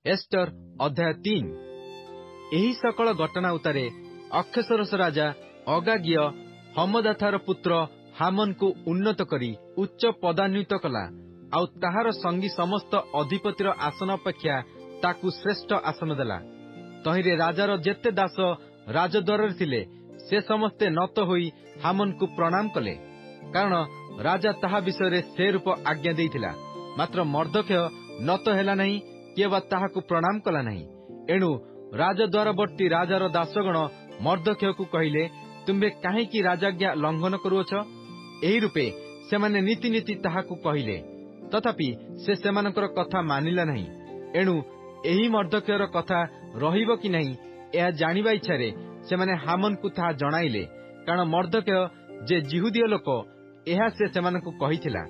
Ester अध्याय 3। एही सकल घटना उतारे अक्षसरोस राजा अगागिय हमदाथार पुत्र हामन को उन्नत करी उच्च पदान्वित कला। आउ ताहार संगी समस्त अधिपतिर आसन अपेक्षा ताकू श्रेष्ठ आसन देला। तहिरे राजार जेते दास राजद्वार थिले से समस्ते नत होई हामन को प्रणाम कले, कारण राजा ताहा विषय से रूप आज्ञा देइथिला। मात्र मर्दख्य नत हेला नहीं, किए बा ताहाकू प्रणाम कला नहीं। एणु राजद्वारवर्ती राजार दासगण मर्दख्य को कहिले, तुम्बे काहेकि राजाज्ञा लंघन करुअछ? एही रूपे सेमाने नीति नीति ताहाकू कहिले, तथापि से सेमानकर कथा मानिला नहीं। एणु एही मर्दख्यर कथा रहिब कि नहीं यह जानिबा इच्छारे सेमाने हामन को ताहा जणाइले, कारण मर्दख्य जे जिहुदीय लोक एहा से सेमानकू कहिथिला।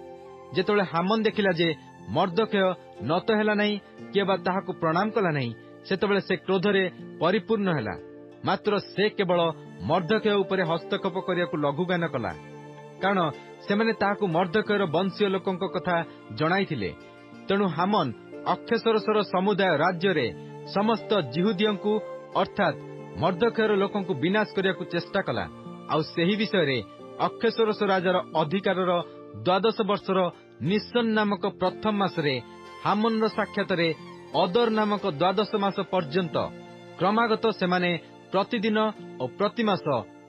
जेतोळे हामन देखिला जे मर्दख्य नत हेला नहीं, किए बा ताहाकू प्रणाम कला नहीं, सेतबेले से क्रोधरे परिपूर्ण हेला। मात्र से केवल मर्दख्य उपरे हस्तक्षेप करियाकू लघुगान कला, कारण सेमाने ताहाकू मर्दख्यर वंशीय लोकंक कथा जणाइथिले। तेणु हामन अक्षसरोसर समुदाय राज्य समस्त जिहुदीयंकू अर्थात मर्दख्यर लोकंकू विनाश करियाकू चेष्टा कला। आउ सेही विषय अक्षसरोस राजार अधिकारर 12 वर्षर निसन नामक प्रथम मासरे हामन साक्षातरे अदर नामक 12 मास पर्यंत क्रमागत सेमाने प्रतिदिन और प्रतिमास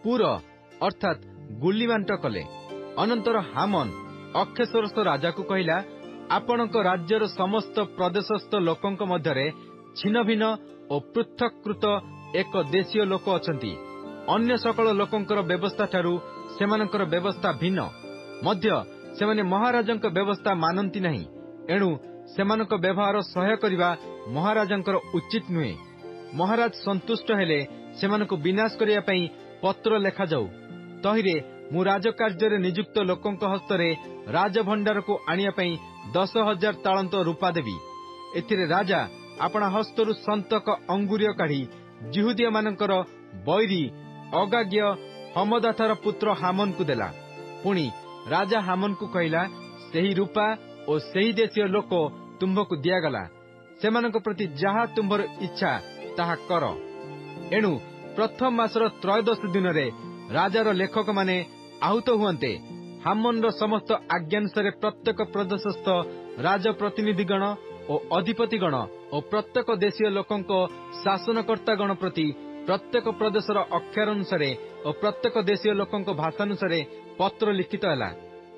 पूर अर्थात गुलिबांट कले। अनंतर हामन अक्षसरोस राजा को कहिला, आपणक राज्यर समस्त प्रदेशस्थ लोकंक मध्यरे छिन्न भिन्न और पृथकृत एक देशीय लोक अछंती। अन्य सकल लोकंकर व्यवस्था ठारू सेमानकर व्यवस्था भिन्न, मध्य सेमाने महाराजंक व्यवस्था मानती नहीं। एणु सेमानक व्यवहार सह्य करिबा महाराजंकर उचित नुहे। महाराज संतुष्ट हेले सेमानकु विनाश करिया पई पत्र लेखा जाऊ। तहिरे मु राजकार्य नियुक्त लोकंक हस्तरे राजभंडार को आनिया पई 10,000 तालंत रूपा देवी। एथिरे राजा आपना हस्तरु संतक अंगुरिय काढ़ी जिहुदिया मानकर बैरी अगाग्य हमदाथार पुत्र हामन को देला। पुणी राजा हामन को कहिला, सेही रूपा और सेही देशीय लोक तुम्भको दियागला, सेमानक प्रति जहा तुम्भर इच्छा ताहा कर। एणु प्रथम मासर 13 दिन राजार लेखक माने आहूत हुअन्ते। हामन समस्त आज्ञानुसारे प्रत्येक प्रदेशस्थ राज प्रतिनिधिगण और अधिपतिगण और प्रत्येक देशीय लोकंक शासनकर्तागण प्रति प्रत्येक प्रदेशर अक्षर अनुसारे और प्रत्येक देशीय लोकंक भाषानुसारे पत्र लिखित हैला।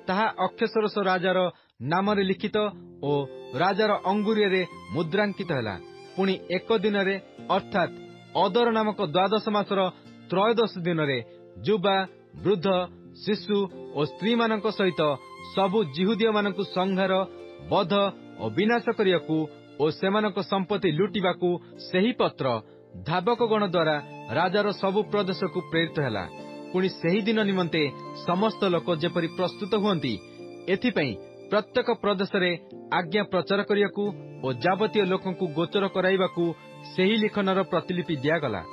ताहा अक्षसरोस राजार नामरे लिखित और राजार अंगुरिये मुद्रांकित हैला। पुणी एक दिन अर्थात अदर नामक 12 मासर 13 दिन युवा वृद्ध शिशु और स्त्री मानक सहित सबु जिहुदीय मानकु संहार बध और विनाश करियाकू और सेमानक संपत्ति लुटिबाकू सेही पत्र धावकगण द्वारा राजार सबु प्रदेश को प्रेरित हैला। पुणी सेही दिन निमंते समस्त लोक जेपरि प्रस्तुत हुअन्ति, एथिपई प्रत्येक प्रदेश आज्ञा प्रचार करियाकू और जावतीय लोकंकु गोचर कराइबाकू सेही लिखनर प्रतिलिपि दियागला।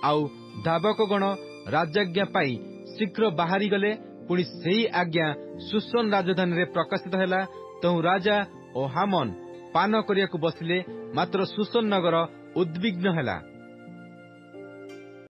आउ धावकगण राजाज्ञा पाई शीघ्र बाहरी गले। पुणी सेही आज्ञा सुसन राजधानी रे प्रकाशित हैला। तहु राजा और हामन पान करियाकू बसिले, मात्र सुसन नगर उद्विग्न हैला।